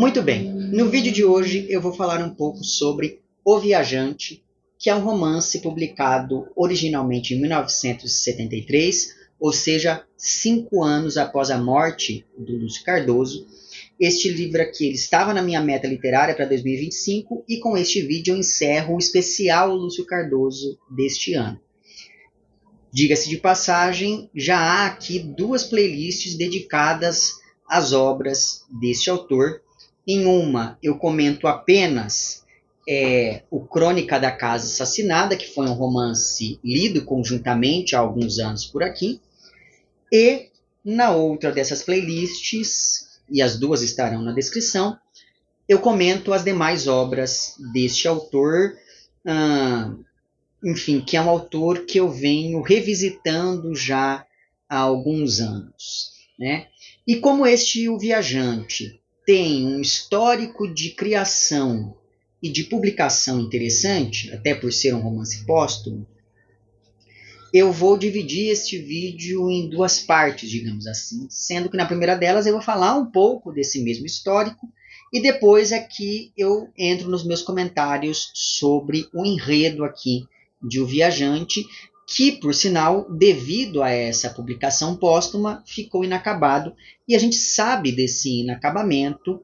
Muito bem, no vídeo de hoje eu vou falar um pouco sobre O Viajante, que é um romance publicado originalmente em 1973, ou seja, 5 anos após a morte do Lúcio Cardoso. Este livro aqui ele estava na minha meta literária para 2025 e com este vídeo eu encerro o especial Lúcio Cardoso deste ano. Diga-se de passagem, já há aqui 2 playlists dedicadas às obras deste autor. Em uma, eu comento apenas o Crônica da Casa Assassinada, que foi um romance lido conjuntamente há alguns anos por aqui. E na outra dessas playlists, e as 2 estarão na descrição, eu comento as demais obras deste autor, enfim, que é um autor que eu venho revisitando já há alguns anos, né? E como este O Viajante tem um histórico de criação e de publicação interessante, até por ser um romance póstumo, eu vou dividir este vídeo em 2 partes, digamos assim, sendo que na primeira delas eu vou falar um pouco desse mesmo histórico e depois aqui eu entro nos meus comentários sobre o enredo aqui de O Viajante, que, por sinal, devido a essa publicação póstuma, ficou inacabado. E a gente sabe desse inacabamento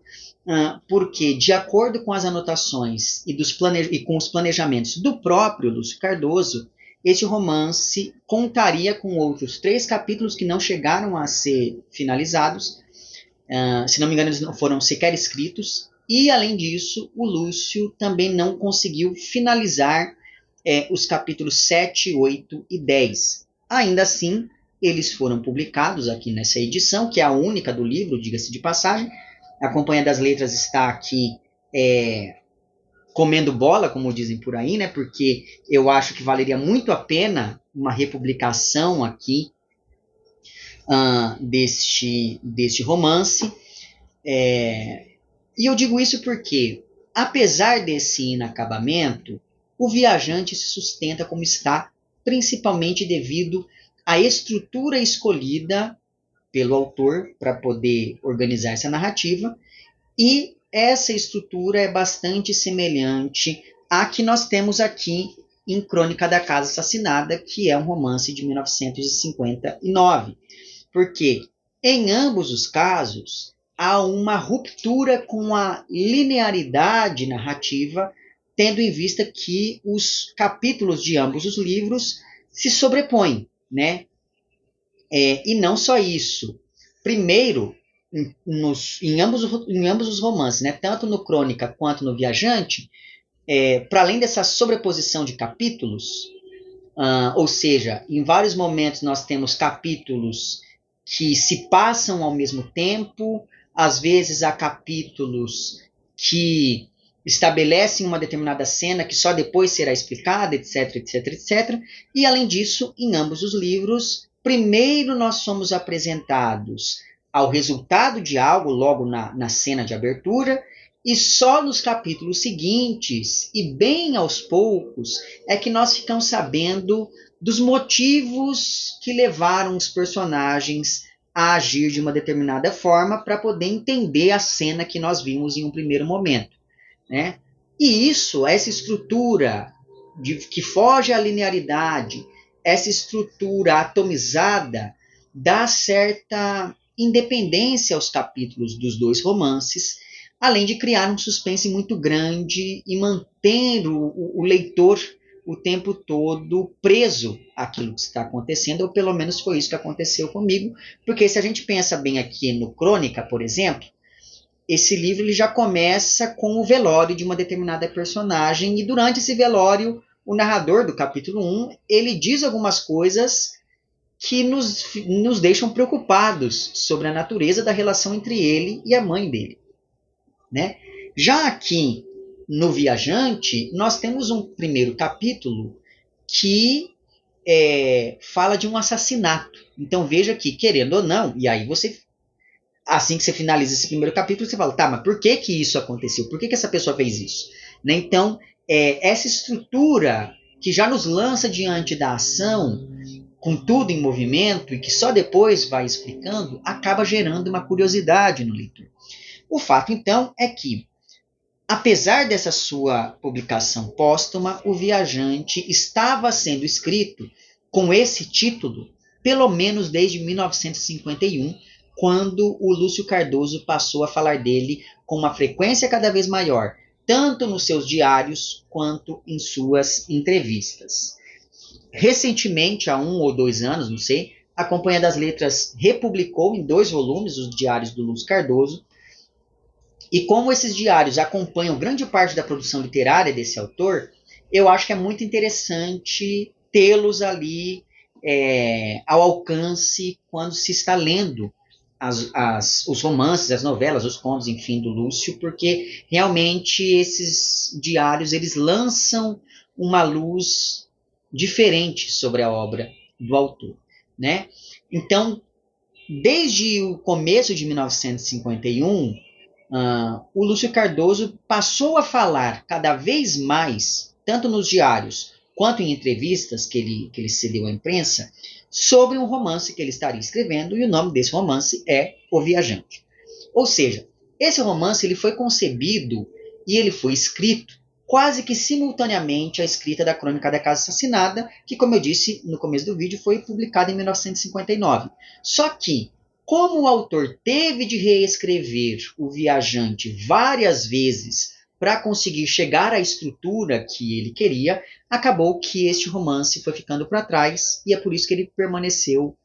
porque, de acordo com as anotações e com os planejamentos do próprio Lúcio Cardoso, este romance contaria com outros 3 capítulos que não chegaram a ser finalizados. Se não me engano, eles não foram sequer escritos. E, além disso, o Lúcio também não conseguiu finalizar os capítulos 7, 8 e 10. Ainda assim, eles foram publicados aqui nessa edição, que é a única do livro, diga-se de passagem. A Companhia das Letras está aqui comendo bola, como dizem por aí, né? Porque eu acho que valeria muito a pena uma republicação aqui deste romance. E eu digo isso porque, apesar desse inacabamento, O Viajante se sustenta como está, principalmente devido à estrutura escolhida pelo autor para poder organizar essa narrativa, e essa estrutura é bastante semelhante à que nós temos aqui em Crônica da Casa Assassinada, que é um romance de 1959. Porque em ambos os casos há uma ruptura com a linearidade narrativa, tendo em vista que os capítulos de ambos os livros se sobrepõem, né? E não só isso. Primeiro, em ambos os romances, né, tanto no Crônica quanto no Viajante, para além dessa sobreposição de capítulos, ou seja, em vários momentos nós temos capítulos que se passam ao mesmo tempo, às vezes há capítulos que estabelecem uma determinada cena que só depois será explicada, etc, etc, etc. E, além disso, em ambos os livros, primeiro nós somos apresentados ao resultado de algo logo na cena de abertura, e só nos capítulos seguintes, e bem aos poucos, é que nós ficamos sabendo dos motivos que levaram os personagens a agir de uma determinada forma para poder entender a cena que nós vimos em um primeiro momento, né? E essa estrutura que foge à linearidade, essa estrutura atomizada, dá certa independência aos capítulos dos 2 romances, além de criar um suspense muito grande e manter o leitor o tempo todo preso àquilo que está acontecendo, ou pelo menos foi isso que aconteceu comigo, porque se a gente pensa bem aqui no Crônica, por exemplo, esse livro ele já começa com o velório de uma determinada personagem, e durante esse velório, o narrador do capítulo 1, ele diz algumas coisas que nos deixam preocupados sobre a natureza da relação entre ele e a mãe dele, né? Já aqui no Viajante, nós temos um primeiro capítulo que fala de um assassinato. Então veja que, querendo ou não, e aí você, assim que você finaliza esse primeiro capítulo, você fala, tá, mas por que isso aconteceu? Por que essa pessoa fez isso? Né? Então, essa estrutura que já nos lança diante da ação, com tudo em movimento, e que só depois vai explicando, acaba gerando uma curiosidade no leitor. O fato, então, é que, apesar dessa sua publicação póstuma, O Viajante estava sendo escrito com esse título pelo menos desde 1951, quando o Lúcio Cardoso passou a falar dele com uma frequência cada vez maior, tanto nos seus diários quanto em suas entrevistas. Recentemente, há 1 ou 2 anos, não sei, a Companhia das Letras republicou em 2 volumes os diários do Lúcio Cardoso, e como esses diários acompanham grande parte da produção literária desse autor, eu acho que é muito interessante tê-los ali ao alcance quando se está lendo os romances, as novelas, os contos, enfim, do Lúcio, porque realmente esses diários eles lançam uma luz diferente sobre a obra do autor, né? Então, desde o começo de 1951, o Lúcio Cardoso passou a falar cada vez mais, tanto nos diários quanto em entrevistas que ele cedeu à imprensa, sobre um romance que ele estaria escrevendo, e o nome desse romance é O Viajante. Ou seja, esse romance ele foi concebido e ele foi escrito quase que simultaneamente à escrita da Crônica da Casa Assassinada, que, como eu disse no começo do vídeo, foi publicada em 1959. Só que, como o autor teve de reescrever O Viajante várias vezes para conseguir chegar à estrutura que ele queria, acabou que este romance foi ficando para trás e é por isso que ele permaneceu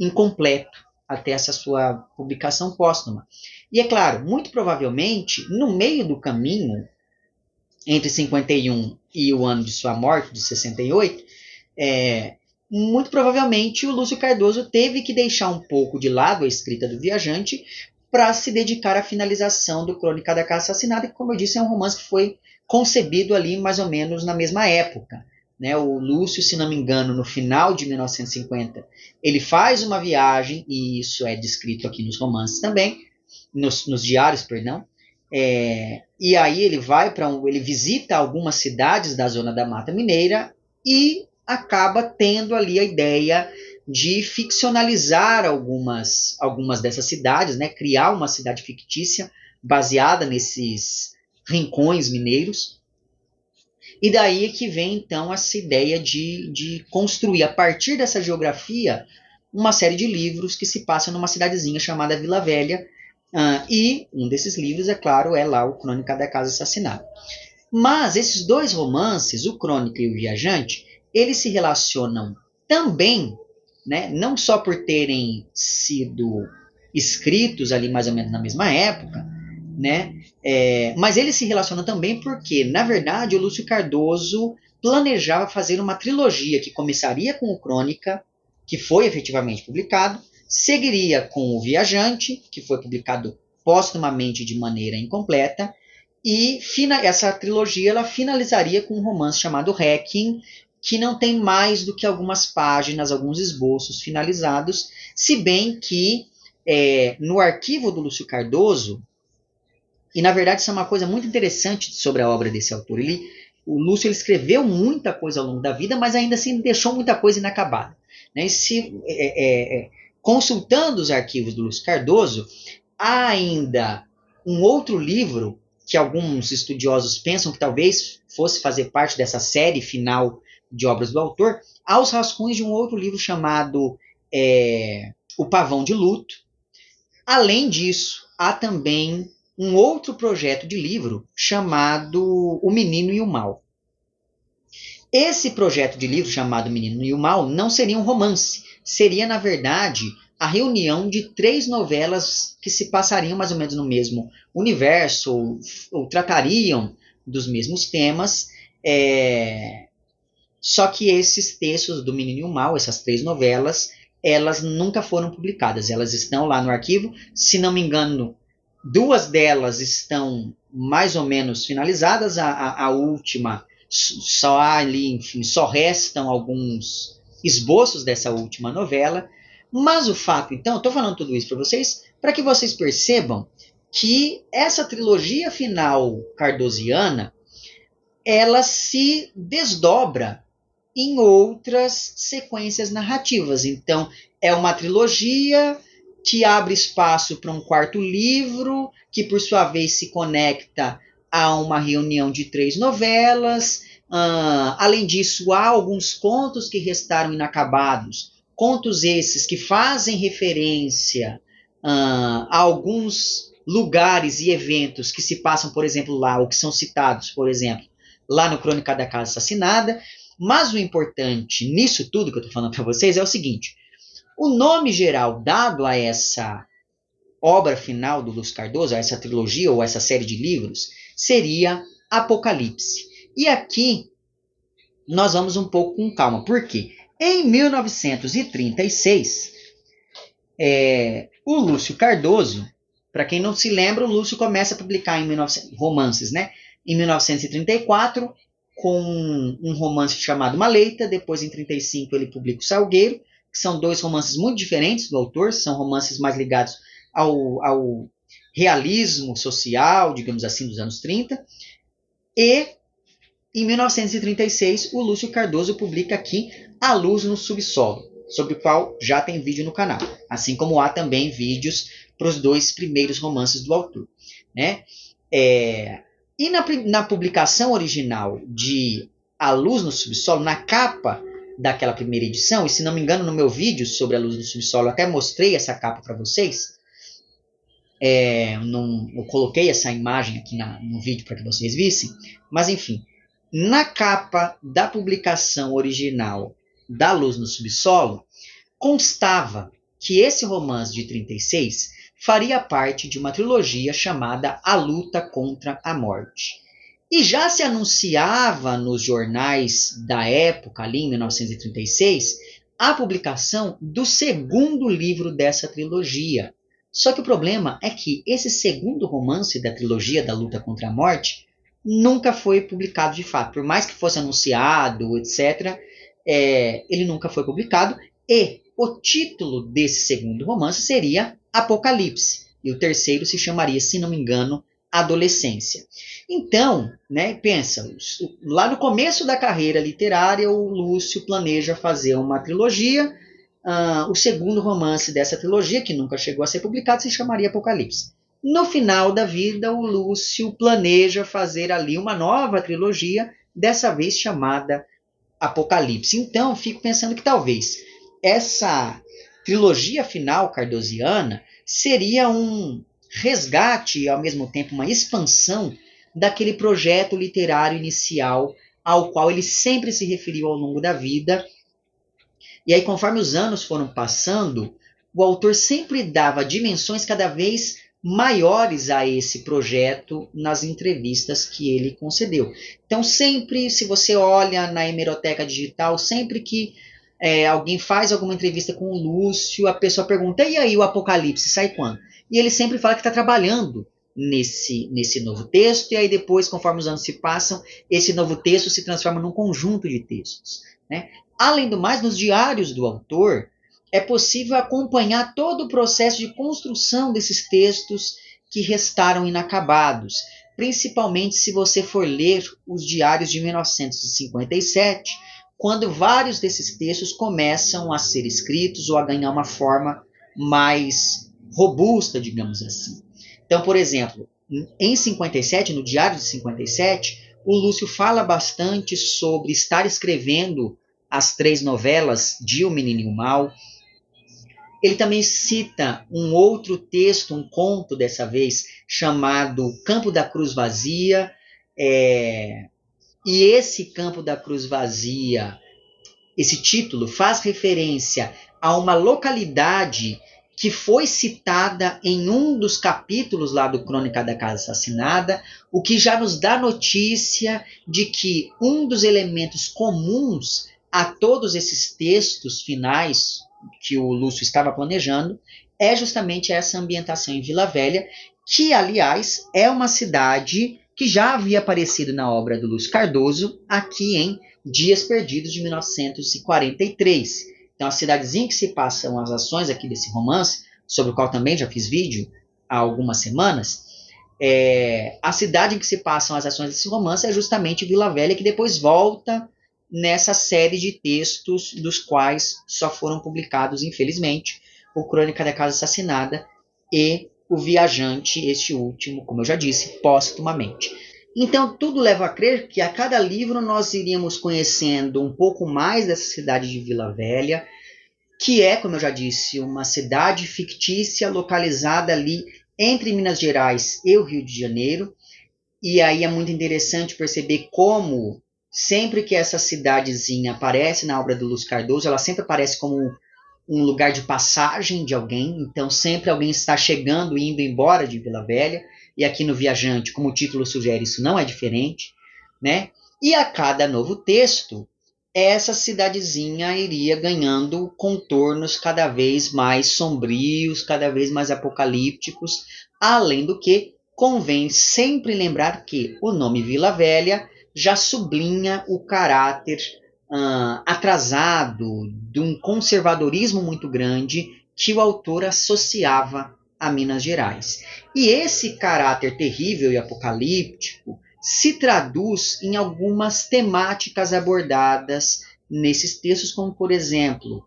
incompleto até essa sua publicação póstuma. E é claro, muito provavelmente, no meio do caminho, entre 51 e o ano de sua morte, de 68, muito provavelmente o Lúcio Cardoso teve que deixar um pouco de lado a escrita do Viajante para se dedicar à finalização do Crônica da Casa Assassinada, que, como eu disse, é um romance que foi concebido ali mais ou menos na mesma época. Né? O Lúcio, se não me engano, no final de 1950, ele faz uma viagem, e isso é descrito aqui nos romances também, nos diários, perdão, e aí ele visita algumas cidades da zona da Mata Mineira e acaba tendo ali a ideia de ficcionalizar algumas dessas cidades, né? Criar uma cidade fictícia baseada nesses rincões mineiros. E daí é que vem então essa ideia de construir, a partir dessa geografia, uma série de livros que se passam numa cidadezinha chamada Vila Velha, e um desses livros, é claro, é lá o Crônica da Casa Assassinada. Mas esses 2 romances, o Crônica e o Viajante, eles se relacionam também, né, não só por terem sido escritos ali mais ou menos na mesma época, né, mas eles se relacionam também porque, na verdade, o Lúcio Cardoso planejava fazer uma trilogia que começaria com o Crônica, que foi efetivamente publicado, seguiria com o Viajante, que foi publicado póstumamente de maneira incompleta, e essa trilogia ela finalizaria com um romance chamado Requiem, que não tem mais do que algumas páginas, alguns esboços finalizados, se bem que no arquivo do Lúcio Cardoso, e na verdade isso é uma coisa muito interessante sobre a obra desse autor, o Lúcio ele escreveu muita coisa ao longo da vida, mas ainda assim deixou muita coisa inacabada. Né? Consultando os arquivos do Lúcio Cardoso, há ainda um outro livro que alguns estudiosos pensam que talvez fosse fazer parte dessa série final de obras do autor, há os rascunhos de um outro livro chamado O Pavão de Luto. Além disso, há também um outro projeto de livro chamado O Menino e o Mal. Esse projeto de livro chamado O Menino e o Mal não seria um romance, seria, na verdade, a reunião de 3 novelas que se passariam mais ou menos no mesmo universo, ou tratariam dos mesmos temas, só que esses textos do Menino e o Mal, essas 3 novelas, elas nunca foram publicadas, elas estão lá no arquivo, se não me engano, 2 delas estão mais ou menos finalizadas, a última só há ali, enfim, só restam alguns esboços dessa última novela, mas o fato, então, estou falando tudo isso para vocês, para que vocês percebam que essa trilogia final cardosiana, ela se desdobra em outras sequências narrativas. Então, é uma trilogia que abre espaço para um quarto livro, que por sua vez se conecta a uma reunião de 3 novelas. Além disso, há alguns contos que restaram inacabados, contos esses que fazem referência a alguns lugares e eventos que se passam, por exemplo, lá, ou que são citados, por exemplo, lá no Crônica da Casa Assassinada. Mas o importante nisso tudo que eu estou falando para vocês é o seguinte: o nome geral dado a essa obra final do Lúcio Cardoso, a essa trilogia ou essa série de livros, seria Apocalipse. E aqui nós vamos um pouco com calma. Por quê? Em 1936, o Lúcio Cardoso, para quem não se lembra, o Lúcio começa a publicar romances, né? Em 1934, com um romance chamado Maleita. Depois, em 1935, ele publica O Salgueiro, que são dois romances muito diferentes do autor, são romances mais ligados ao realismo social, digamos assim, dos anos 30. E, em 1936, o Lúcio Cardoso publica aqui A Luz no Subsolo, sobre o qual já tem vídeo no canal, assim como há também vídeos para os dois primeiros romances do autor, né? E na publicação original de A Luz no Subsolo, na capa daquela primeira edição, e se não me engano no meu vídeo sobre A Luz no Subsolo eu até mostrei essa capa para vocês, eu coloquei essa imagem aqui no vídeo para que vocês vissem, mas enfim, na capa da publicação original da Luz no Subsolo, constava que esse romance de 36 faria parte de uma trilogia chamada A Luta contra a Morte. E já se anunciava nos jornais da época, ali em 1936, a publicação do segundo livro dessa trilogia. Só que o problema é que esse segundo romance da trilogia da Luta contra a Morte nunca foi publicado de fato. Por mais que fosse anunciado, etc., ele nunca foi publicado. E o título desse segundo romance seria Apocalipse. E o terceiro se chamaria, se não me engano, Adolescência. Então, né, pensa, lá no começo da carreira literária, o Lúcio planeja fazer uma trilogia. O segundo romance dessa trilogia, que nunca chegou a ser publicado, se chamaria Apocalipse. No final da vida, o Lúcio planeja fazer ali uma nova trilogia, dessa vez chamada Apocalipse. Então, fico pensando que talvez essa trilogia final cardosiana seria um resgate e, ao mesmo tempo, uma expansão daquele projeto literário inicial ao qual ele sempre se referiu ao longo da vida. E aí, conforme os anos foram passando, o autor sempre dava dimensões cada vez maiores a esse projeto nas entrevistas que ele concedeu. Então, sempre, se você olha na hemeroteca digital, sempre que alguém faz alguma entrevista com o Lúcio, a pessoa pergunta: e aí, o Apocalipse sai quando? E ele sempre fala que está trabalhando nesse novo texto, e aí depois, conforme os anos se passam, esse novo texto se transforma num conjunto de textos, né? Além do mais, nos diários do autor, é possível acompanhar todo o processo de construção desses textos que restaram inacabados, principalmente se você for ler os diários de 1957, quando vários desses textos começam a ser escritos ou a ganhar uma forma mais robusta, digamos assim. Então, por exemplo, em 57, no diário de 57, o Lúcio fala bastante sobre estar escrevendo as 3 novelas de O Menino e o Mal. Ele também cita um outro texto, um conto dessa vez, chamado Campo da Cruz Vazia. E esse Campo da Cruz Vazia, esse título faz referência a uma localidade que foi citada em um dos capítulos lá do Crônica da Casa Assassinada, o que já nos dá notícia de que um dos elementos comuns a todos esses textos finais que o Lúcio estava planejando é justamente essa ambientação em Vila Velha, que, aliás, é uma cidade que já havia aparecido na obra do Lúcio Cardoso, aqui em Dias Perdidos, de 1943. Então, a cidadezinha que se passam as ações aqui desse romance, sobre o qual também já fiz vídeo há algumas semanas, a cidade em que se passam as ações desse romance é justamente Vila Velha, que depois volta nessa série de textos, dos quais só foram publicados, infelizmente, o Crônica da Casa Assassinada e o Viajante, este último, como eu já disse, póstumamente. Então, tudo leva a crer que a cada livro nós iríamos conhecendo um pouco mais dessa cidade de Vila Velha, que é, como eu já disse, uma cidade fictícia localizada ali entre Minas Gerais e o Rio de Janeiro. E aí é muito interessante perceber como, sempre que essa cidadezinha aparece na obra do Lúcio Cardoso, ela sempre aparece como um lugar de passagem de alguém. Então, sempre alguém está chegando e indo embora de Vila Velha. E aqui no Viajante, como o título sugere, isso não é diferente, né? E a cada novo texto, essa cidadezinha iria ganhando contornos cada vez mais sombrios, cada vez mais apocalípticos, além do que convém sempre lembrar que o nome Vila Velha já sublinha o caráter atrasado, de um conservadorismo muito grande que o autor associava a Minas Gerais. E esse caráter terrível e apocalíptico se traduz em algumas temáticas abordadas nesses textos, como, por exemplo,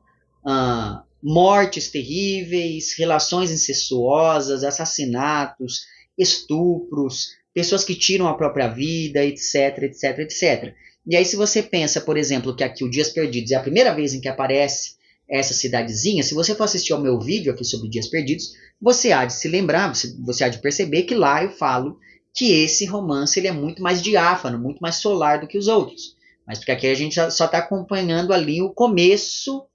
mortes terríveis, relações incestuosas, assassinatos, estupros, pessoas que tiram a própria vida, etc, etc, etc. E aí, se você pensa, por exemplo, que aqui o Dias Perdidos é a primeira vez em que aparece essa cidadezinha, se você for assistir ao meu vídeo aqui sobre Dias Perdidos, você há de se lembrar, você há de perceber que lá eu falo que esse romance ele é muito mais diáfano, muito mais solar do que os outros. Mas porque aqui a gente só está acompanhando ali o começo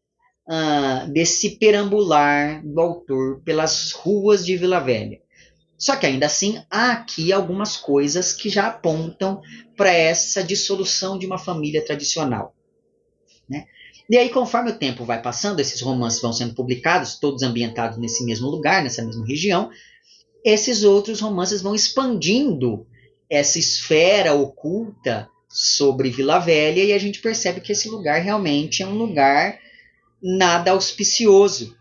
desse perambular do autor pelas ruas de Vila Velha. Só que ainda assim há aqui algumas coisas que já apontam para essa dissolução de uma família tradicional, né? E aí, conforme o tempo vai passando, esses romances vão sendo publicados, todos ambientados nesse mesmo lugar, nessa mesma região, esses outros romances vão expandindo essa esfera oculta sobre Vila Velha e a gente percebe que esse lugar realmente é um lugar nada auspicioso.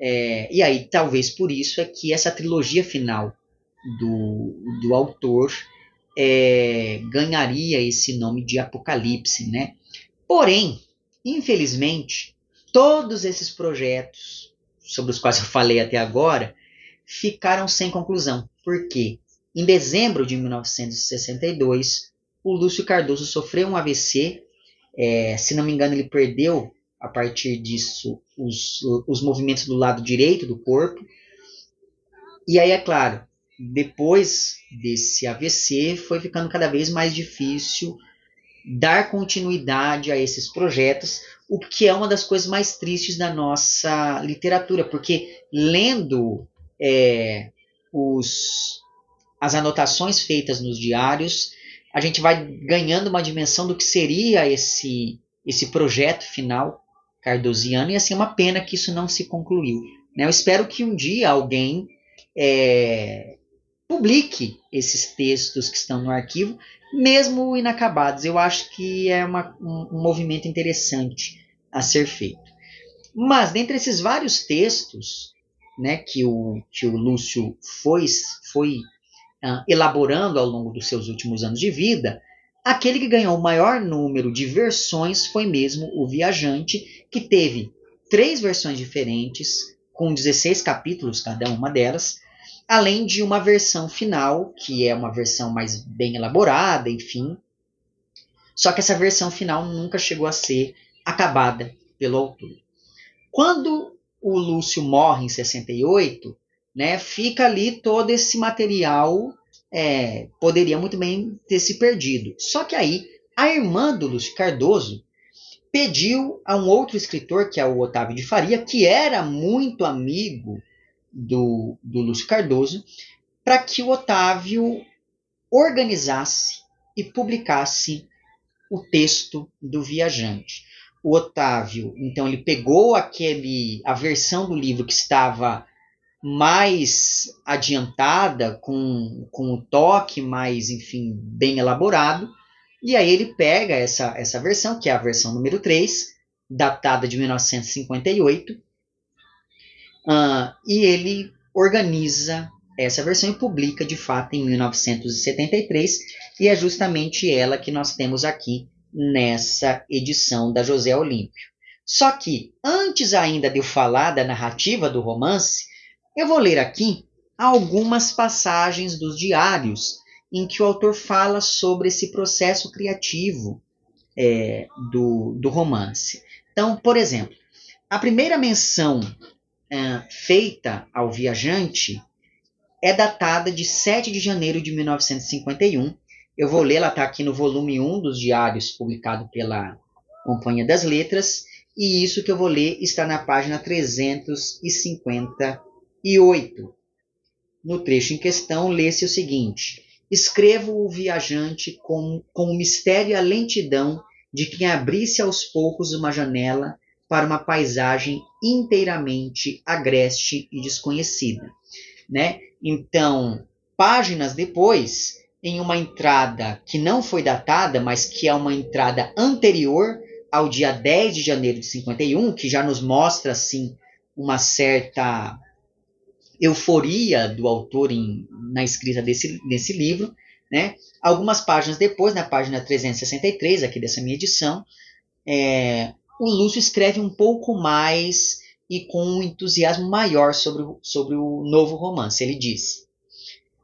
E aí, talvez por isso é que essa trilogia final do autor ganharia esse nome de Apocalipse, né? Porém, infelizmente, todos esses projetos sobre os quais eu falei até agora ficaram sem conclusão. Por quê? Em dezembro de 1962, o Lúcio Cardoso sofreu um AVC. Se não me engano, ele perdeu, a partir disso, os movimentos do lado direito do corpo. E aí, é claro, depois desse AVC, foi ficando cada vez mais difícil dar continuidade a esses projetos, o que é uma das coisas mais tristes da nossa literatura, porque lendo as anotações feitas nos diários, a gente vai ganhando uma dimensão do que seria esse projeto final cardosiano, e assim, é uma pena que isso não se concluiu, né? Eu espero que um dia alguém publique esses textos que estão no arquivo, mesmo inacabados. Eu acho que é um movimento interessante a ser feito. Mas, dentre esses vários textos, né, que o Lúcio foi elaborando ao longo dos seus últimos anos de vida, aquele que ganhou o maior número de versões foi mesmo O Viajante, que teve 3 versões diferentes, com 16 capítulos cada uma delas, além de uma versão final, que é uma versão mais bem elaborada, enfim. Só que essa versão final nunca chegou a ser acabada pelo autor. Quando o Lúcio morre em 68, né, fica ali todo esse material, poderia muito bem ter se perdido. Só que aí, a irmã do Lúcio Cardoso pediu a um outro escritor, que é o Otávio de Faria, que era muito amigo do Lúcio Cardoso, para que o Otávio organizasse e publicasse o texto do Viajante. O Otávio, então, ele pegou a versão do livro que estava mais adiantada, com o toque mais, enfim, bem elaborado, e aí ele pega essa versão, que é a versão número 3, datada de 1958, e ele organiza essa versão e publica de fato em 1973, e é justamente ela que nós temos aqui nessa edição da José Olímpio. Só que, antes ainda de eu falar da narrativa do romance, eu vou ler aqui algumas passagens dos diários em que o autor fala sobre esse processo criativo do romance. Então, por exemplo, a primeira menção feita ao viajante é datada de 7 de janeiro de 1951. Eu vou ler, ela está aqui no volume 1 dos diários, publicado pela Companhia das Letras, e isso que eu vou ler está na página 358. No trecho em questão, lê-se o seguinte: escrevo o viajante com o mistério e a lentidão de quem abrisse aos poucos uma janela para uma paisagem inteiramente agreste e desconhecida. Né? Então, páginas depois, em uma entrada que não foi datada, mas que é uma entrada anterior ao dia 10 de janeiro de 51, que já nos mostra assim uma certa euforia do autor na escrita desse livro, né? Algumas páginas depois, na página 363 aqui dessa minha edição, o Lúcio escreve um pouco mais e com um entusiasmo maior sobre o novo romance. Ele diz: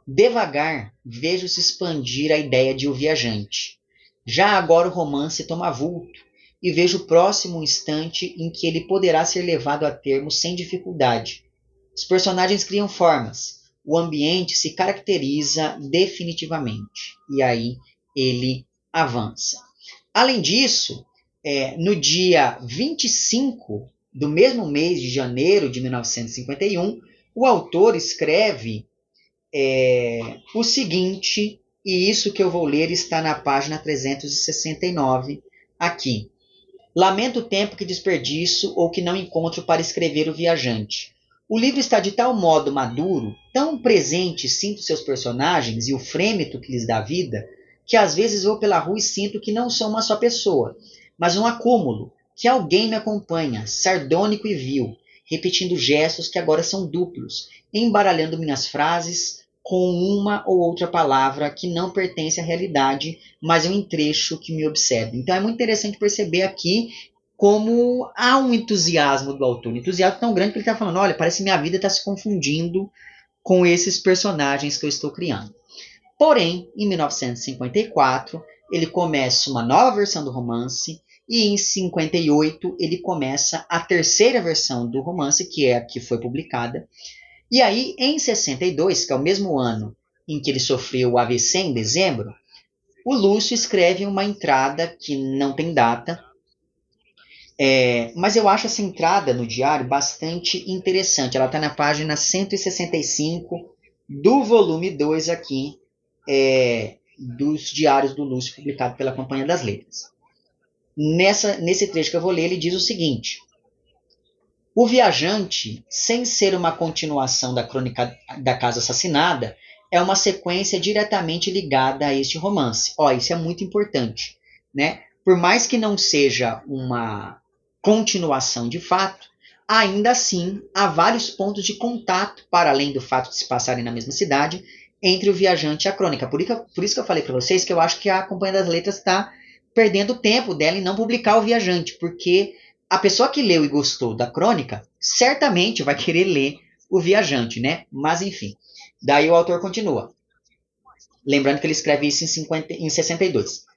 devagar vejo se expandir a ideia de O Viajante. Já agora o romance toma vulto e vejo o próximo instante em que ele poderá ser levado a termo sem dificuldade. Os personagens criam formas, o ambiente se caracteriza definitivamente. E aí ele avança. Além disso, no dia 25 do mesmo mês de janeiro de 1951, o autor escreve o seguinte, e isso que eu vou ler está na página 369 aqui. Lamento o tempo que desperdiço ou que não encontro para escrever O Viajante. O livro está de tal modo maduro, tão presente sinto seus personagens e o frêmito que lhes dá vida, que às vezes vou pela rua e sinto que não sou uma só pessoa, mas um acúmulo, que alguém me acompanha, sardônico e vil, repetindo gestos que agora são duplos, embaralhando minhas frases com uma ou outra palavra que não pertence à realidade, mas é um trecho que me observa. Então é muito interessante perceber aqui como há um entusiasmo do autor, um entusiasmo tão grande que ele está falando, olha, parece que minha vida está se confundindo com esses personagens que eu estou criando. Porém, em 1954, ele começa uma nova versão do romance, e em 58 ele começa a terceira versão do romance, que é a que foi publicada. E aí, em 62, que é o mesmo ano em que ele sofreu o AVC, em dezembro, o Lúcio escreve uma entrada que não tem data, mas eu acho essa entrada no diário bastante interessante. Ela está na página 165 do volume 2 aqui, dos diários do Lúcio, publicado pela Companhia das Letras. Nesse trecho que eu vou ler, ele diz o seguinte: O Viajante, sem ser uma continuação da Crônica da Casa Assassinada, é uma sequência diretamente ligada a este romance. Isso é muito importante, né? Por mais que não seja uma continuação de fato, ainda assim há vários pontos de contato, para além do fato de se passarem na mesma cidade, entre o Viajante e a Crônica. Por isso que eu falei para vocês que eu acho que a Companhia das Letras está perdendo o tempo dela em não publicar o Viajante, porque a pessoa que leu e gostou da Crônica certamente vai querer ler o Viajante, né? Mas enfim, daí o autor continua. Lembrando que ele escreve isso em 62.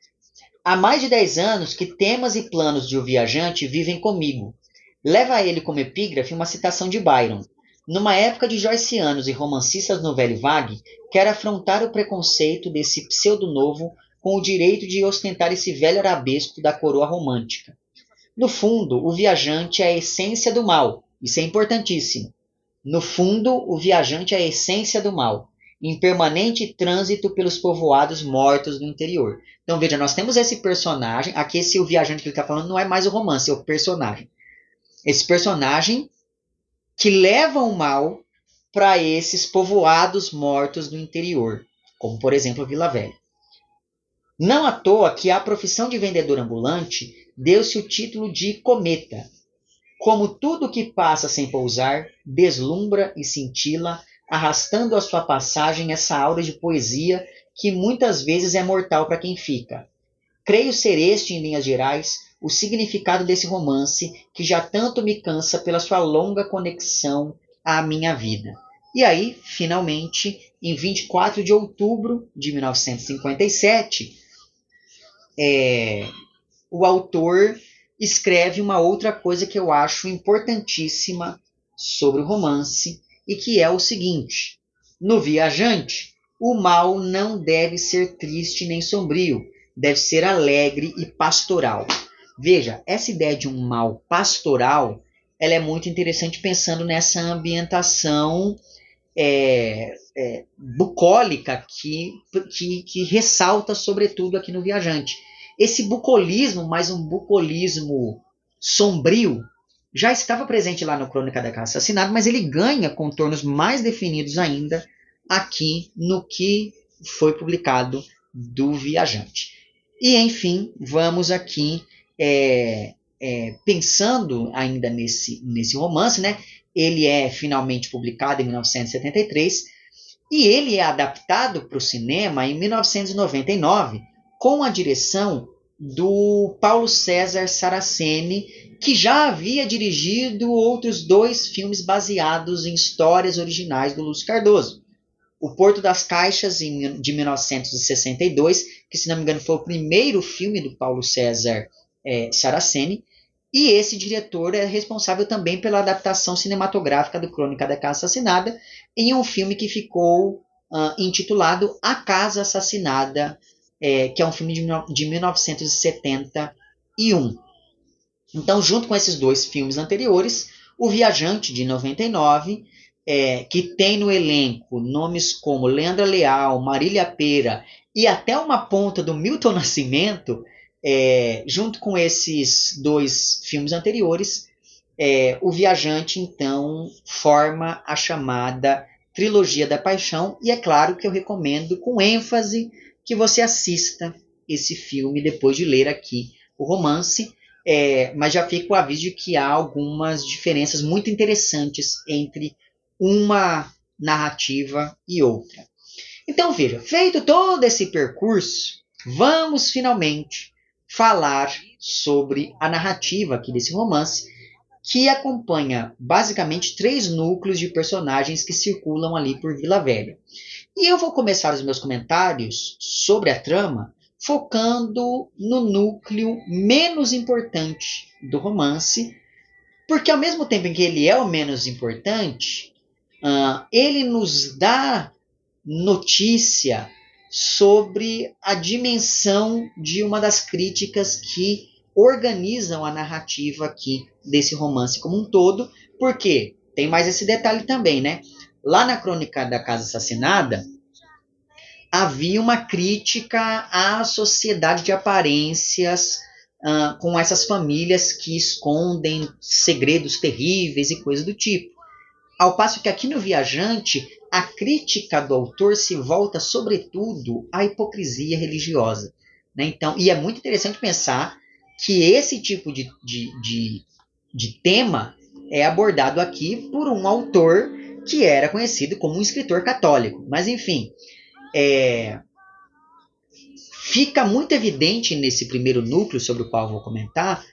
Há mais de 10 anos que temas e planos de O Viajante vivem comigo. Leva a ele como epígrafe uma citação de Byron. Numa época de joycianos e romancistas no velho vague, quer afrontar o preconceito desse pseudo-novo com o direito de ostentar esse velho arabesco da coroa romântica. No fundo, o viajante é a essência do mal. Isso é importantíssimo. No fundo, o viajante é a essência do mal, em permanente trânsito pelos povoados mortos do interior. Então, veja, nós temos esse personagem. Aqui, o viajante que ele está falando não é mais o romance, é o personagem. Esse personagem que leva o mal para esses povoados mortos do interior, como, por exemplo, Vila Velha. Não à toa que a profissão de vendedor ambulante deu-se o título de cometa. Como tudo que passa sem pousar, deslumbra e cintila, arrastando à sua passagem essa aura de poesia que muitas vezes é mortal para quem fica. Creio ser este, em linhas gerais, o significado desse romance que já tanto me cansa pela sua longa conexão à minha vida. E aí, finalmente, em 24 de outubro de 1957, o autor escreve uma outra coisa que eu acho importantíssima sobre o romance, e que é o seguinte: no Viajante, o mal não deve ser triste nem sombrio, deve ser alegre e pastoral. Veja, essa ideia de um mal pastoral, ela é muito interessante pensando nessa ambientação bucólica que ressalta sobretudo aqui no Viajante. Esse bucolismo, mas um bucolismo sombrio, já estava presente lá no Crônica da Casa Assassinada, mas ele ganha contornos mais definidos ainda aqui no que foi publicado do Viajante. E, enfim, vamos aqui pensando ainda nesse romance, né? Ele é finalmente publicado em 1973 e ele é adaptado para o cinema em 1999 com a direção do Paulo César Saraceni, que já havia dirigido outros 2 filmes baseados em histórias originais do Lúcio Cardoso. O Porto das Caixas, de 1962, que, se não me engano, foi o primeiro filme do Paulo César Saraceni, e esse diretor é responsável também pela adaptação cinematográfica do Crônica da Casa Assassinada, em um filme que ficou intitulado A Casa Assassinada, que é um filme de 1971. Então, junto com esses 2 filmes anteriores, O Viajante, de 99, que tem no elenco nomes como Leandra Leal, Marília Pêra e até uma ponta do Milton Nascimento, junto com esses 2 filmes anteriores, O Viajante, então, forma a chamada Trilogia da Paixão, e é claro que eu recomendo com ênfase que você assista esse filme depois de ler aqui o romance, mas já fica o aviso de que há algumas diferenças muito interessantes entre uma narrativa e outra. Então veja, feito todo esse percurso, vamos finalmente falar sobre a narrativa aqui desse romance, que acompanha basicamente 3 núcleos de personagens que circulam ali por Vila Velha. E eu vou começar os meus comentários sobre a trama focando no núcleo menos importante do romance, porque ao mesmo tempo em que ele é o menos importante, ele nos dá notícia sobre a dimensão de uma das críticas que organizam a narrativa aqui desse romance como um todo, porque tem mais esse detalhe também, né? Lá na Crônica da Casa Assassinada, havia uma crítica à sociedade de aparências, com essas famílias que escondem segredos terríveis e coisas do tipo. Ao passo que aqui no Viajante, a crítica do autor se volta sobretudo à hipocrisia religiosa, né? Então, e é muito interessante pensar que esse tipo de tema é abordado aqui por um autor que era conhecido como um escritor católico. Mas, enfim, fica muito evidente nesse primeiro núcleo sobre o qual eu vou comentar,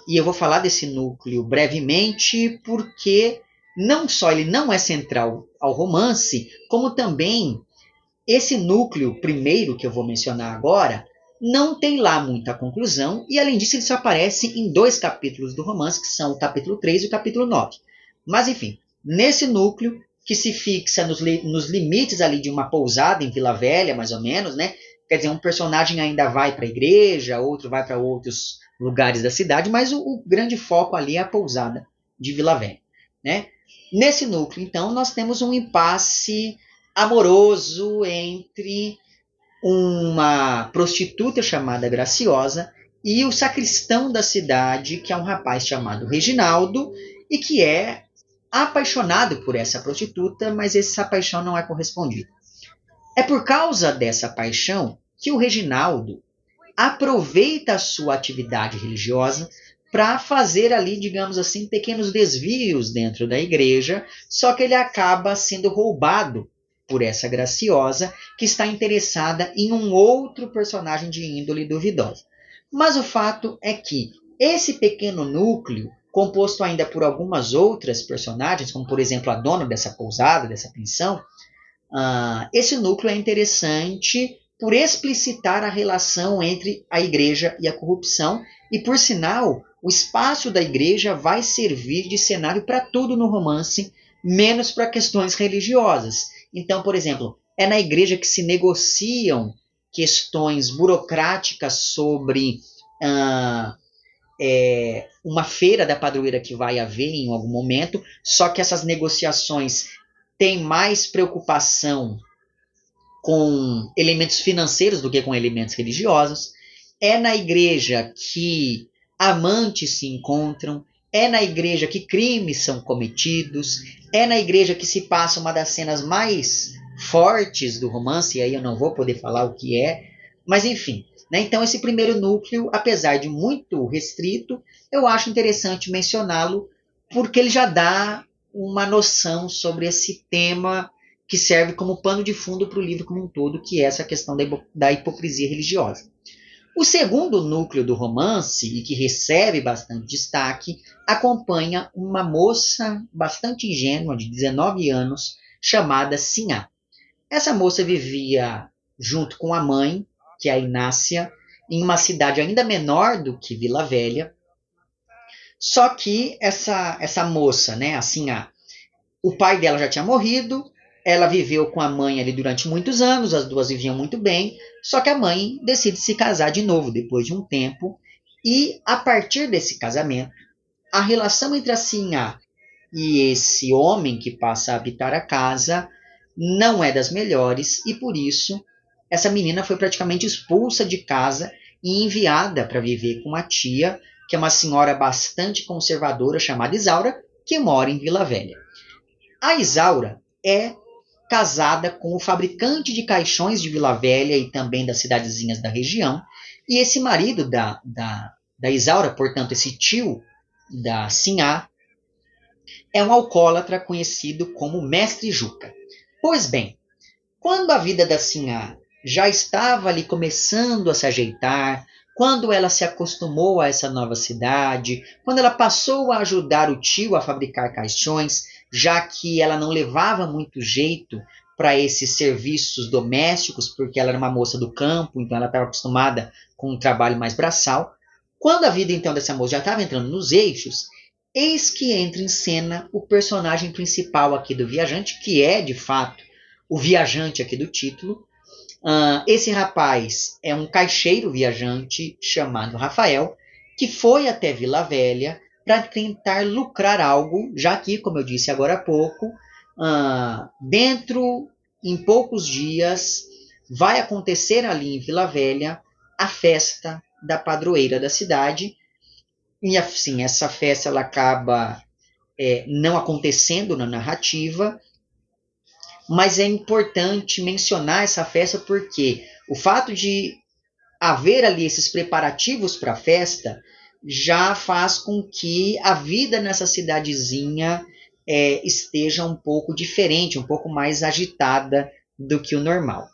e eu vou falar desse núcleo brevemente, porque não só ele não é central ao romance, como também esse núcleo primeiro que eu vou mencionar agora não tem lá muita conclusão, e além disso ele só aparece em 2 capítulos do romance, que são o capítulo 3 e o capítulo 9. Mas enfim, nesse núcleo que se fixa nos limites ali de uma pousada em Vila Velha, mais ou menos, né? Quer dizer, um personagem ainda vai para a igreja, outro vai para outros lugares da cidade, mas o grande foco ali é a pousada de Vila Velha, né? Nesse núcleo, então, nós temos um impasse amoroso entre uma prostituta chamada Graciosa e o sacristão da cidade, que é um rapaz chamado Reginaldo, e que é apaixonado por essa prostituta, mas essa paixão não é correspondida. É por causa dessa paixão que o Reginaldo aproveita a sua atividade religiosa para fazer ali, digamos assim, pequenos desvios dentro da igreja, só que ele acaba sendo roubado por essa Graciosa, que está interessada em um outro personagem de índole duvidosa. Mas o fato é que esse pequeno núcleo, composto ainda por algumas outras personagens, como por exemplo a dona dessa pousada, dessa pensão, esse núcleo é interessante por explicitar a relação entre a igreja e a corrupção, e por sinal, o espaço da igreja vai servir de cenário para tudo no romance, menos para questões religiosas. Então, por exemplo, é na igreja que se negociam questões burocráticas sobre uma feira da padroeira que vai haver em algum momento, só que essas negociações têm mais preocupação com elementos financeiros do que com elementos religiosos. É na igreja que amantes se encontram, é na igreja que crimes são cometidos, é na igreja que se passa uma das cenas mais fortes do romance, e aí eu não vou poder falar o que é, mas enfim. Né? Então esse primeiro núcleo, apesar de muito restrito, eu acho interessante mencioná-lo, porque ele já dá uma noção sobre esse tema que serve como pano de fundo para o livro como um todo, que é essa questão da hipocrisia religiosa. O segundo núcleo do romance, e que recebe bastante destaque, acompanha uma moça bastante ingênua, de 19 anos, chamada Sinhá. Essa moça vivia junto com a mãe, que é a Inácia, em uma cidade ainda menor do que Vila Velha. Só que essa moça, né, a Sinhá, o pai dela já tinha morrido, ela viveu com a mãe ali durante muitos anos, as duas viviam muito bem, só que a mãe decide se casar de novo depois de um tempo, e a partir desse casamento, a relação entre a Sinhá e esse homem que passa a habitar a casa não é das melhores, e por isso essa menina foi praticamente expulsa de casa e enviada para viver com a tia, que é uma senhora bastante conservadora chamada Isaura, que mora em Vila Velha. A Isaura é casada com o fabricante de caixões de Vila Velha e também das cidadezinhas da região, e esse marido da Isaura, portanto esse tio da Sinhá, é um alcoólatra conhecido como Mestre Juca. Pois bem, quando a vida da Sinhá já estava ali começando a se ajeitar, quando ela se acostumou a essa nova cidade, quando ela passou a ajudar o tio a fabricar caixões, já que ela não levava muito jeito para esses serviços domésticos, porque ela era uma moça do campo, então ela estava acostumada com um trabalho mais braçal. Quando a vida então dessa moça já estava entrando nos eixos, eis que entra em cena o personagem principal aqui do Viajante, que é de fato o viajante aqui do título. Esse rapaz é um caixeiro viajante chamado Rafael, que foi até Vila Velha para tentar lucrar algo, já que, como eu disse agora há pouco, em poucos dias, vai acontecer ali em Vila Velha a festa da padroeira da cidade. E assim, essa festa ela acaba não acontecendo na narrativa, mas é importante mencionar essa festa porque o fato de haver ali esses preparativos para a festa já faz com que a vida nessa cidadezinha esteja um pouco diferente, um pouco mais agitada do que o normal.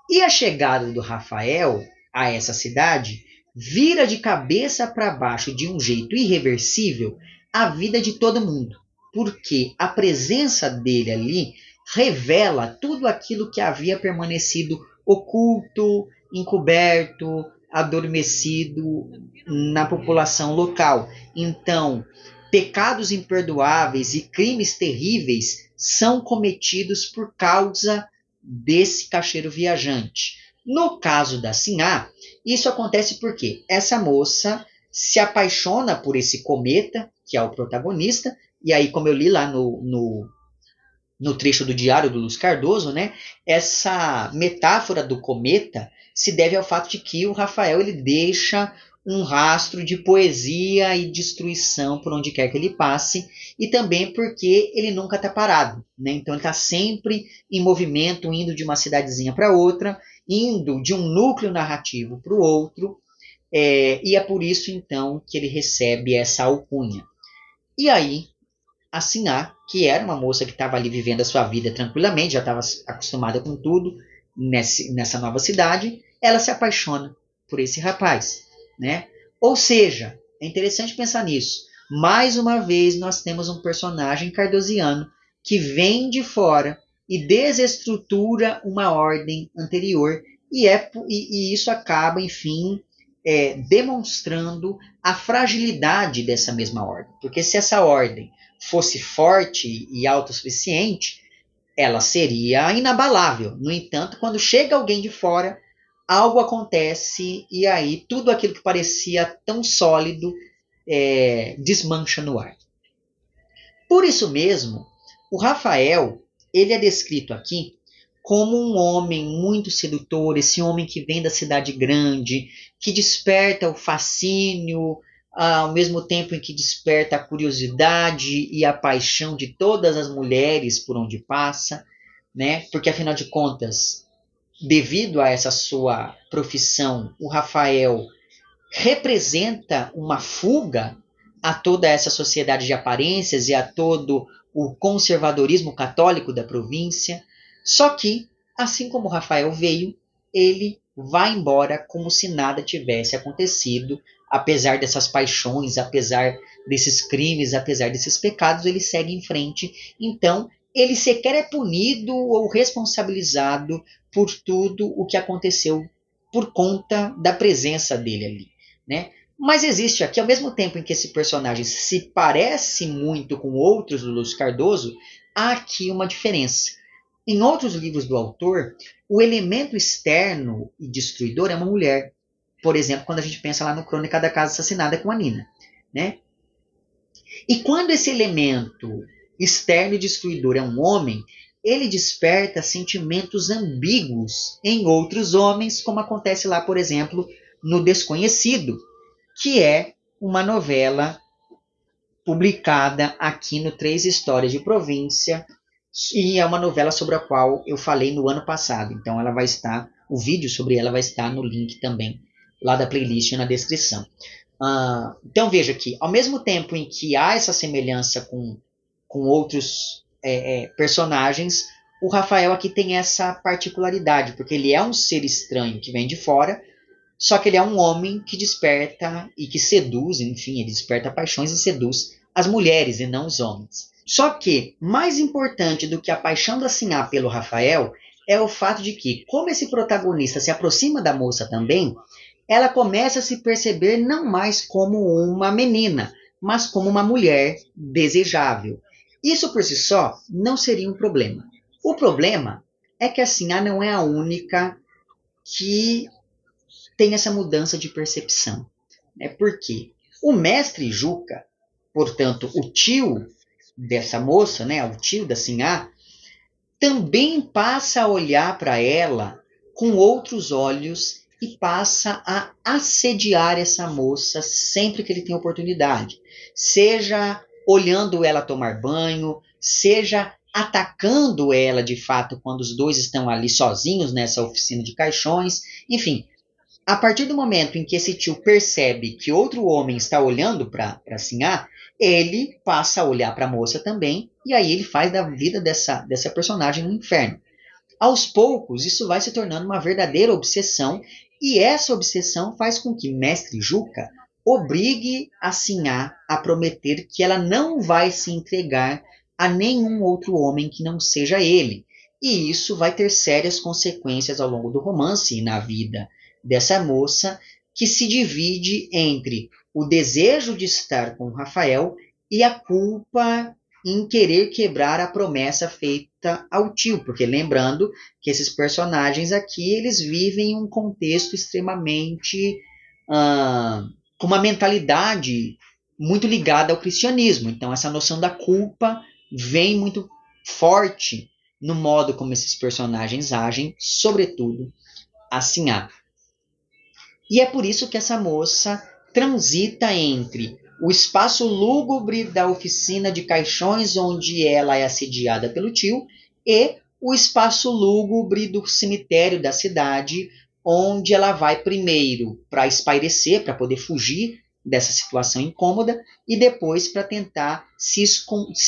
E a chegada do Rafael a essa cidade vira de cabeça para baixo de um jeito irreversível a vida de todo mundo, porque a presença dele ali revela tudo aquilo que havia permanecido oculto, encoberto, adormecido na população local. Então, pecados imperdoáveis e crimes terríveis são cometidos por causa desse caixeiro viajante. No caso da Sinhá, isso acontece porque essa moça se apaixona por esse cometa, que é o protagonista, e aí, como eu li lá no trecho do Diário do Luz Cardoso, né, essa metáfora do cometa se deve ao fato de que o Rafael ele deixa um rastro de poesia e destruição por onde quer que ele passe, e também porque ele nunca está parado, né? Então ele está sempre em movimento, indo de uma cidadezinha para outra, indo de um núcleo narrativo para o outro, e é por isso então que ele recebe essa alcunha. E aí, a Sinhá, que era uma moça que estava ali vivendo a sua vida tranquilamente, já estava acostumada com tudo nessa nova cidade, ela se apaixona por esse rapaz. né? Ou seja, é interessante pensar nisso. Mais uma vez, nós temos um personagem cardosiano que vem de fora e desestrutura uma ordem anterior, e isso acaba, enfim, demonstrando a fragilidade dessa mesma ordem. Porque se essa ordem fosse forte e autossuficiente, ela seria inabalável. No entanto, quando chega alguém de fora, algo acontece e aí tudo aquilo que parecia tão sólido desmancha no ar. Por isso mesmo, o Rafael, ele é descrito aqui como um homem muito sedutor, esse homem que vem da cidade grande, que desperta o fascínio, ao mesmo tempo em que desperta a curiosidade e a paixão de todas as mulheres por onde passa, né? Porque afinal de contas, devido a essa sua profissão, o Rafael representa uma fuga a toda essa sociedade de aparências e a todo o conservadorismo católico da província. Só que, assim como Rafael veio, ele vai embora como se nada tivesse acontecido, apesar dessas paixões, apesar desses crimes, apesar desses pecados, ele segue em frente. Então, ele sequer é punido ou responsabilizado por tudo o que aconteceu por conta da presença dele ali, né? Mas existe aqui, ao mesmo tempo em que esse personagem se parece muito com outros do Lúcio Cardoso, há aqui uma diferença. Em outros livros do autor, o elemento externo e destruidor é uma mulher. Por exemplo, quando a gente pensa lá no Crônica da Casa Assassinada com a Nina, né? E quando esse elemento externo e destruidor é um homem, ele desperta sentimentos ambíguos em outros homens, como acontece lá, por exemplo, no Desconhecido, que é uma novela publicada aqui no Três Histórias de Província, e é uma novela sobre a qual eu falei no ano passado. Então ela vai estar, o vídeo sobre ela vai estar no link também, lá da playlist na descrição. Então veja que, ao mesmo tempo em que há essa semelhança com outros personagens, o Rafael aqui tem essa particularidade, porque ele é um ser estranho que vem de fora, só que ele é um homem que desperta e que seduz, enfim, ele desperta paixões e seduz as mulheres e não os homens. Só que, mais importante do que a paixão da Sinhá pelo Rafael, é o fato de que, como esse protagonista se aproxima da moça também, ela começa a se perceber não mais como uma menina, mas como uma mulher desejável. Isso por si só não seria um problema. O problema é que a Sinhá não é a única que tem essa mudança de percepção. Porque o mestre Juca, portanto, o tio dessa moça, né, o tio da Sinhá, também passa a olhar para ela com outros olhos e passa a assediar essa moça sempre que ele tem oportunidade. Seja olhando ela tomar banho, seja atacando ela de fato quando os dois estão ali sozinhos nessa oficina de caixões. Enfim, a partir do momento em que esse tio percebe que outro homem está olhando para Sinhá, ele passa a olhar para a moça também, e aí ele faz da vida dessa personagem um inferno. Aos poucos, isso vai se tornando uma verdadeira obsessão, e essa obsessão faz com que Mestre Juca obrigue a Sinhá a prometer que ela não vai se entregar a nenhum outro homem que não seja ele. E isso vai ter sérias consequências ao longo do romance e na vida dessa moça, que se divide entre o desejo de estar com Rafael e a culpa em querer quebrar a promessa feita ao tio, porque lembrando que esses personagens aqui, eles vivem em um contexto extremamente com uma mentalidade muito ligada ao cristianismo. Então essa noção da culpa vem muito forte no modo como esses personagens agem, sobretudo a Sinhá. E é por isso que essa moça transita entre o espaço lúgubre da oficina de caixões, onde ela é assediada pelo tio, e o espaço lúgubre do cemitério da cidade, onde ela vai primeiro para espairecer, para poder fugir dessa situação incômoda, e depois para tentar se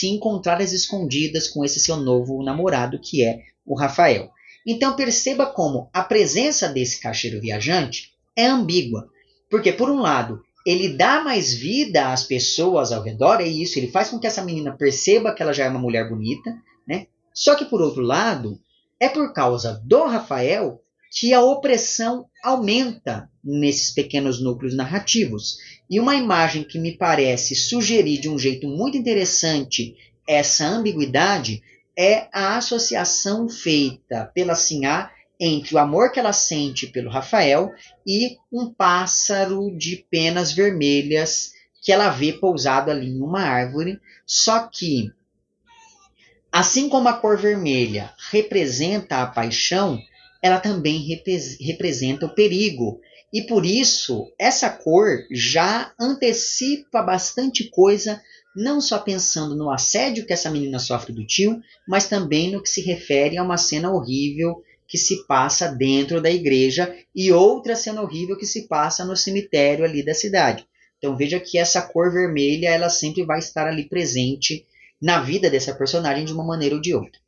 encontrar às escondidas com esse seu novo namorado, que é o Rafael. Então perceba como a presença desse caixeiro viajante é ambígua. Porque, por um lado, ele dá mais vida às pessoas ao redor, é isso, ele faz com que essa menina perceba que ela já é uma mulher bonita, né? Só que, por outro lado, é por causa do Rafael que a opressão aumenta nesses pequenos núcleos narrativos. E uma imagem que me parece sugerir de um jeito muito interessante essa ambiguidade é a associação feita pela Sinhá entre o amor que ela sente pelo Rafael e um pássaro de penas vermelhas que ela vê pousado ali em uma árvore. Só que, assim como a cor vermelha representa a paixão, ela também representa o perigo. E por isso, essa cor já antecipa bastante coisa, não só pensando no assédio que essa menina sofre do tio, mas também no que se refere a uma cena horrível que se passa dentro da igreja e outra cena horrível que se passa no cemitério ali da cidade. Então veja que essa cor vermelha ela sempre vai estar ali presente na vida dessa personagem de uma maneira ou de outra.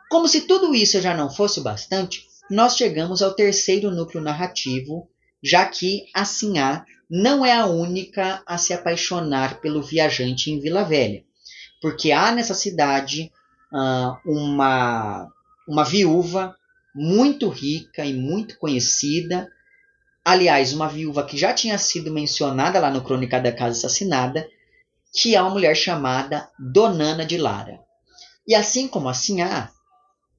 Como se tudo isso já não fosse o bastante, nós chegamos ao terceiro núcleo narrativo, já que a Sinhá não é a única a se apaixonar pelo viajante em Vila Velha, porque há nessa cidade uma viúva muito rica e muito conhecida, aliás, uma viúva que já tinha sido mencionada lá no Crônica da Casa Assassinada, que é uma mulher chamada Donana de Lara. E assim como a Sinhá,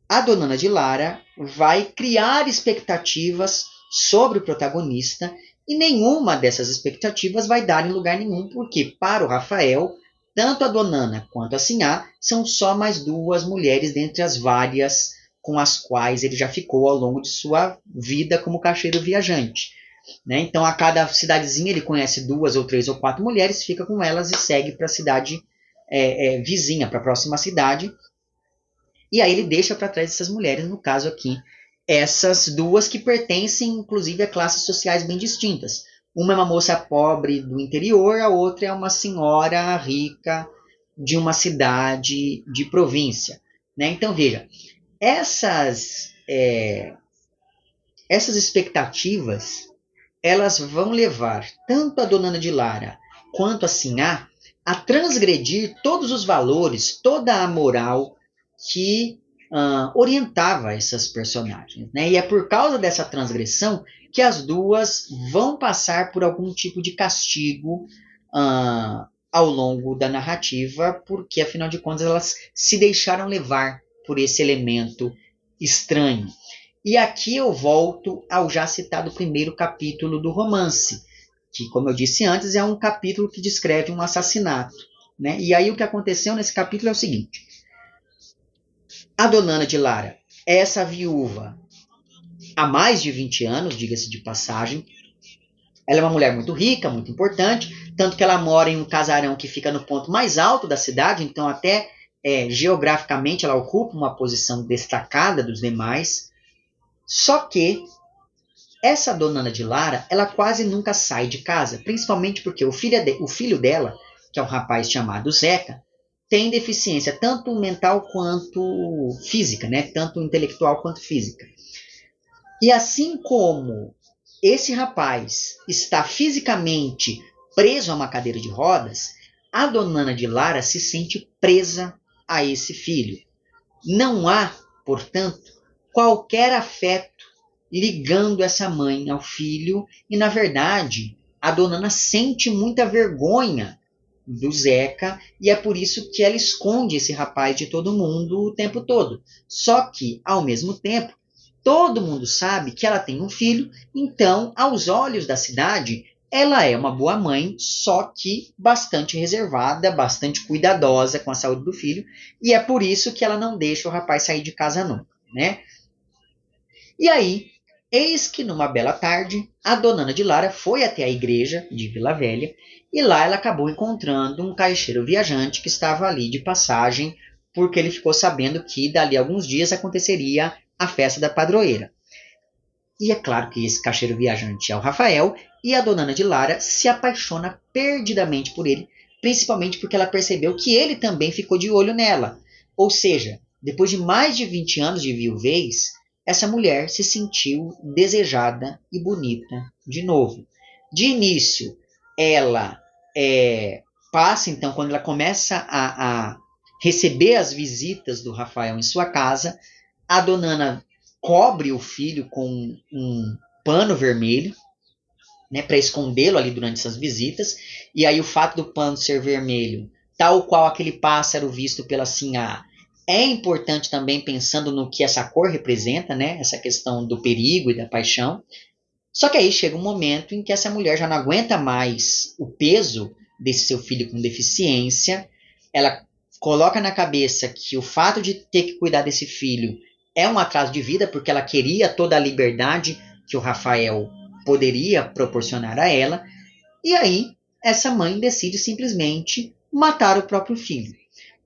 a Donana de Lara vai criar expectativas sobre o protagonista e nenhuma dessas expectativas vai dar em lugar nenhum, porque para o Rafael, tanto a Donana quanto a Sinhá são só mais duas mulheres dentre as várias com as quais ele já ficou ao longo de sua vida como caixeiro viajante. Né? Então, a cada cidadezinha ele conhece 2 ou 3 ou 4 mulheres, fica com elas e segue para a cidade vizinha, para a próxima cidade. E aí ele deixa para trás essas mulheres, no caso aqui, essas duas que pertencem, inclusive, a classes sociais bem distintas. Uma é uma moça pobre do interior, a outra é uma senhora rica de uma cidade de província. Né? Então, veja, essas expectativas elas vão levar tanto a Donana de Lara quanto a Sinhá a transgredir todos os valores, toda a moral que orientava essas personagens. Né? E é por causa dessa transgressão que as duas vão passar por algum tipo de castigo ao longo da narrativa, porque afinal de contas elas se deixaram levar por esse elemento estranho. E aqui eu volto ao já citado primeiro capítulo do romance, que, como eu disse antes, é um capítulo que descreve um assassinato. Né? E aí o que aconteceu nesse capítulo é o seguinte. A Donana de Lara é essa viúva há mais de 20 anos, diga-se de passagem. Ela é uma mulher muito rica, muito importante, tanto que ela mora em um casarão que fica no ponto mais alto da cidade, então até geograficamente ela ocupa uma posição destacada dos demais. Só que essa Donana de Lara, ela quase nunca sai de casa, principalmente porque o filho dela, que é um rapaz chamado Zeca, tem deficiência tanto mental quanto física, né? Tanto intelectual quanto física. E assim como esse rapaz está fisicamente preso a uma cadeira de rodas, a Donana de Lara se sente presa a esse filho. Não há, portanto, qualquer afeto ligando essa mãe ao filho e, na verdade, a Donana sente muita vergonha do Zeca e é por isso que ela esconde esse rapaz de todo mundo o tempo todo. Só que, ao mesmo tempo, todo mundo sabe que ela tem um filho, então, aos olhos da cidade, ela é uma boa mãe, só que bastante reservada, bastante cuidadosa com a saúde do filho, e é por isso que ela não deixa o rapaz sair de casa nunca, né? E aí, eis que numa bela tarde, a Donana de Lara foi até a igreja de Vila Velha e lá ela acabou encontrando um caixeiro viajante que estava ali de passagem porque ele ficou sabendo que dali a alguns dias aconteceria a festa da padroeira. E é claro que esse caixeiro viajante é o Rafael e a Donana de Lara se apaixona perdidamente por ele, principalmente porque ela percebeu que ele também ficou de olho nela. Ou seja, depois de mais de 20 anos de viuvez, essa mulher se sentiu desejada e bonita de novo. De início, ela passa, então, quando ela começa a receber as visitas do Rafael em sua casa, a dona Ana cobre o filho com um pano vermelho, né, para escondê-lo ali durante essas visitas, e aí o fato do pano ser vermelho, tal qual aquele pássaro visto pela Sinhá, é importante também pensando no que essa cor representa, né, essa questão do perigo e da paixão. Só que aí chega um momento em que essa mulher já não aguenta mais o peso desse seu filho com deficiência, ela coloca na cabeça que o fato de ter que cuidar desse filho é um atraso de vida, porque ela queria toda a liberdade que o Rafael poderia proporcionar a ela, e aí essa mãe decide simplesmente matar o próprio filho.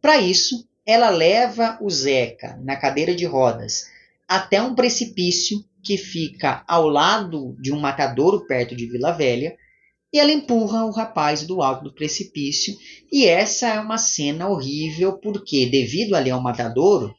Para isso, ela leva o Zeca na cadeira de rodas até um precipício que fica ao lado de um matadouro perto de Vila Velha, e ela empurra o rapaz do alto do precipício, e essa é uma cena horrível porque, devido ali ao matadouro,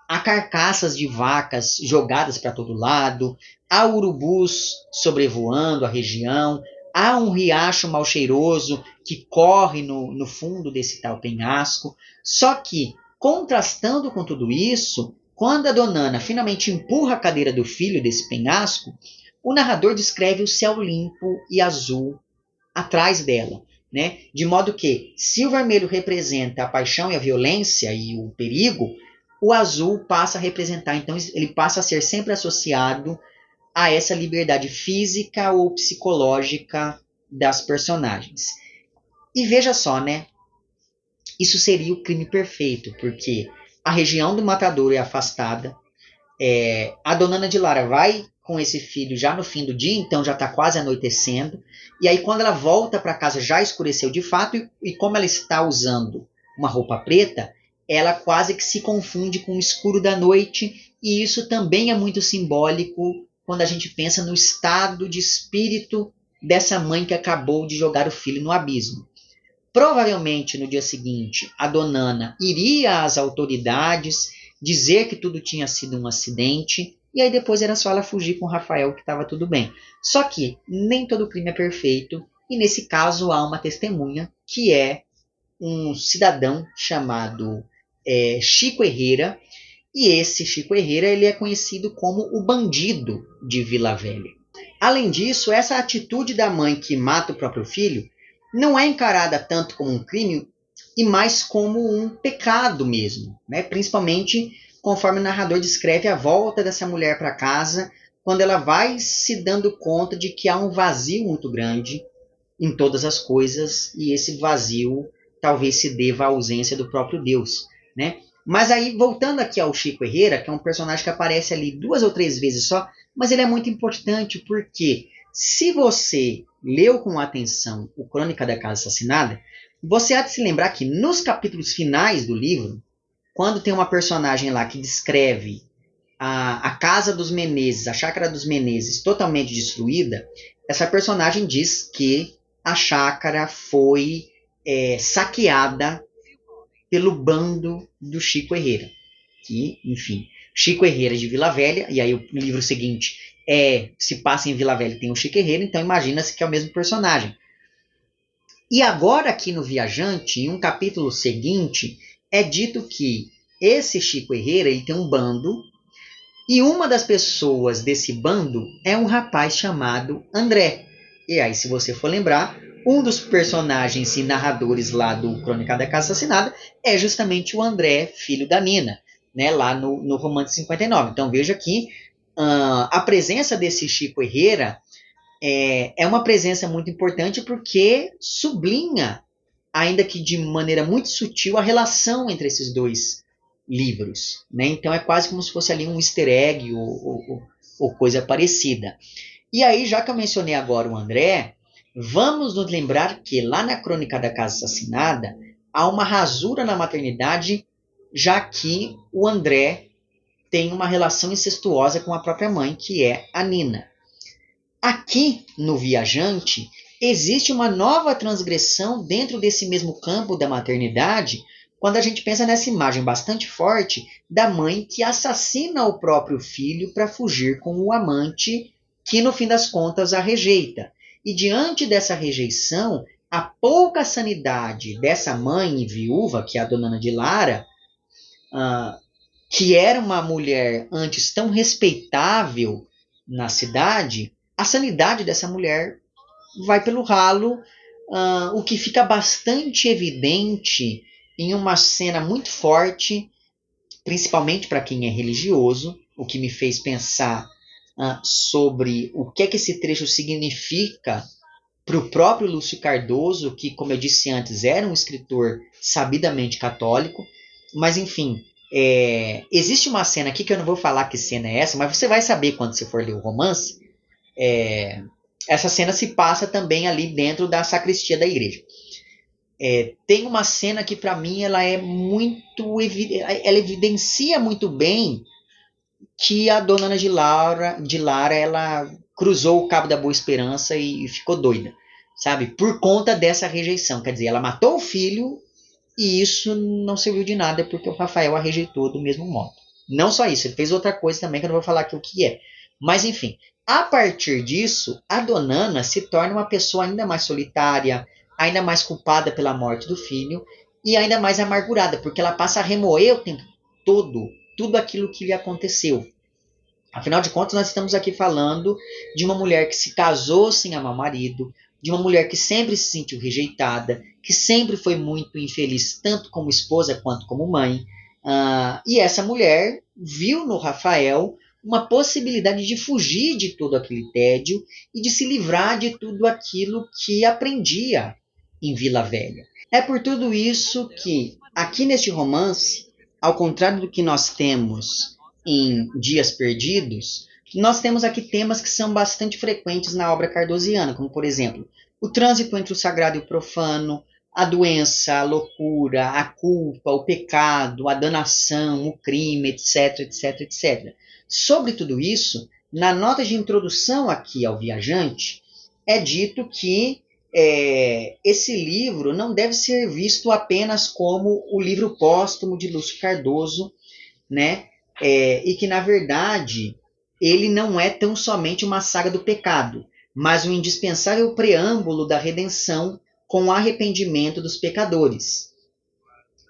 há carcaças de vacas jogadas para todo lado, há urubus sobrevoando a região, há um riacho mal cheiroso que corre no fundo desse tal penhasco. Só que, contrastando com tudo isso, quando a dona Ana finalmente empurra a cadeira do filho desse penhasco, o narrador descreve o céu limpo e azul atrás dela, né? De modo que, se o vermelho representa a paixão e a violência e o perigo, o azul passa a representar, então ele passa a ser sempre associado a essa liberdade física ou psicológica das personagens. E veja só, né? Isso seria o crime perfeito, porque a região do matadouro é afastada, a dona Ana de Lara vai com esse filho já no fim do dia, então já está quase anoitecendo, e aí quando ela volta para casa já escureceu de fato, e como ela está usando uma roupa preta, ela quase que se confunde com o escuro da noite, e isso também é muito simbólico quando a gente pensa no estado de espírito dessa mãe que acabou de jogar o filho no abismo. Provavelmente no dia seguinte, a dona Ana iria às autoridades dizer que tudo tinha sido um acidente, e aí depois era só ela fugir com o Rafael que estava tudo bem. Só que nem todo crime é perfeito, e nesse caso há uma testemunha, que é um cidadão chamado Chico Herrera, e esse Chico Herrera ele é conhecido como o bandido de Vila Velha. Além disso, essa atitude da mãe que mata o próprio filho não é encarada tanto como um crime e mais como um pecado mesmo, né? Principalmente conforme o narrador descreve a volta dessa mulher para casa, quando ela vai se dando conta de que há um vazio muito grande em todas as coisas, e esse vazio talvez se deva à ausência do próprio Deus, né? Mas aí, voltando aqui ao Chico Herrera, que é um personagem que aparece ali 2 ou 3 vezes só, mas ele é muito importante porque se você leu com atenção o Crônica da Casa Assassinada, você há de se lembrar que nos capítulos finais do livro, quando tem uma personagem lá que descreve a casa dos Menezes, a chácara dos Menezes totalmente destruída, essa personagem diz que a chácara foi saqueada pelo bando do Chico Herrera. Que, enfim, Chico Herrera de Vila Velha, e aí o livro seguinte se passa em Vila Velha e tem o Chico Herrera, então imagina-se que é o mesmo personagem. E agora aqui no Viajante, em um capítulo seguinte, é dito que esse Chico Herrera ele tem um bando, e uma das pessoas desse bando é um rapaz chamado André. E aí, se você for lembrar, um dos personagens e narradores lá do Crônica da Casa Assassinada é justamente o André, filho da Nina, né, lá no Romance 59. Então veja que a presença desse Chico Herrera é uma presença muito importante porque sublinha, ainda que de maneira muito sutil, a relação entre esses dois livros, né? Então é quase como se fosse ali um easter egg ou coisa parecida. E aí, já que eu mencionei agora o André, vamos nos lembrar que lá na Crônica da Casa Assassinada há uma rasura na maternidade, já que o André tem uma relação incestuosa com a própria mãe, que é a Nina. Aqui, no Viajante, existe uma nova transgressão dentro desse mesmo campo da maternidade, quando a gente pensa nessa imagem bastante forte da mãe que assassina o próprio filho para fugir com o amante, que no fim das contas a rejeita. E diante dessa rejeição, a pouca sanidade dessa mãe viúva, que é a dona Ana de Lara, que era uma mulher antes tão respeitável na cidade, a sanidade dessa mulher vai pelo ralo, o que fica bastante evidente em uma cena muito forte, principalmente para quem é religioso, o que me fez pensar sobre o que é que esse trecho significa para o próprio Lúcio Cardoso, que, como eu disse antes, era um escritor sabidamente católico, mas enfim, existe uma cena aqui que eu não vou falar que cena é essa, mas você vai saber quando você for ler o romance. Essa cena se passa também ali dentro da sacristia da igreja. Tem uma cena que para mim ela é muito ela evidencia muito bem que a dona Ana de Lara ela cruzou o Cabo da Boa Esperança e ficou doida, sabe? Por conta dessa rejeição. Quer dizer, ela matou o filho e isso não serviu de nada porque o Rafael a rejeitou do mesmo modo. Não só isso, ele fez outra coisa também que eu não vou falar aqui o que é. Mas enfim, a partir disso, a dona Ana se torna uma pessoa ainda mais solitária, ainda mais culpada pela morte do filho e ainda mais amargurada, porque ela passa a remoer o tempo todo tudo aquilo que lhe aconteceu. Afinal de contas, nós estamos aqui falando de uma mulher que se casou sem amar o marido, de uma mulher que sempre se sentiu rejeitada, que sempre foi muito infeliz, tanto como esposa quanto como mãe. E essa mulher viu no Rafael uma possibilidade de fugir de todo aquele tédio e de se livrar de tudo aquilo que aprendia em Vila Velha. É por tudo isso que, aqui neste romance, ao contrário do que nós temos em Dias Perdidos, nós temos aqui temas que são bastante frequentes na obra cardosiana, como, por exemplo, o trânsito entre o sagrado e o profano, a doença, a loucura, a culpa, o pecado, a danação, o crime, etc, etc, etc. Sobre tudo isso, na nota de introdução aqui ao Viajante, é dito que esse livro não deve ser visto apenas como o livro póstumo de Lúcio Cardoso, né? E que, na verdade, ele não é tão somente uma saga do pecado, mas um indispensável preâmbulo da redenção com o arrependimento dos pecadores.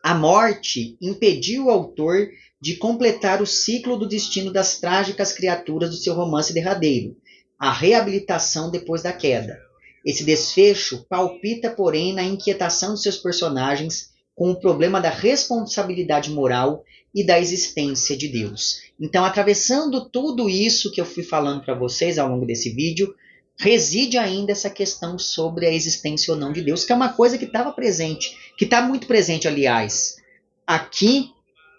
A morte impediu o autor de completar o ciclo do destino das trágicas criaturas do seu romance derradeiro, a reabilitação depois da queda. Esse desfecho palpita, porém, na inquietação de seus personagens com o problema da responsabilidade moral e da existência de Deus. Então, atravessando tudo isso que eu fui falando para vocês ao longo desse vídeo, reside ainda essa questão sobre a existência ou não de Deus, que é uma coisa que estava presente, que está muito presente, aliás, aqui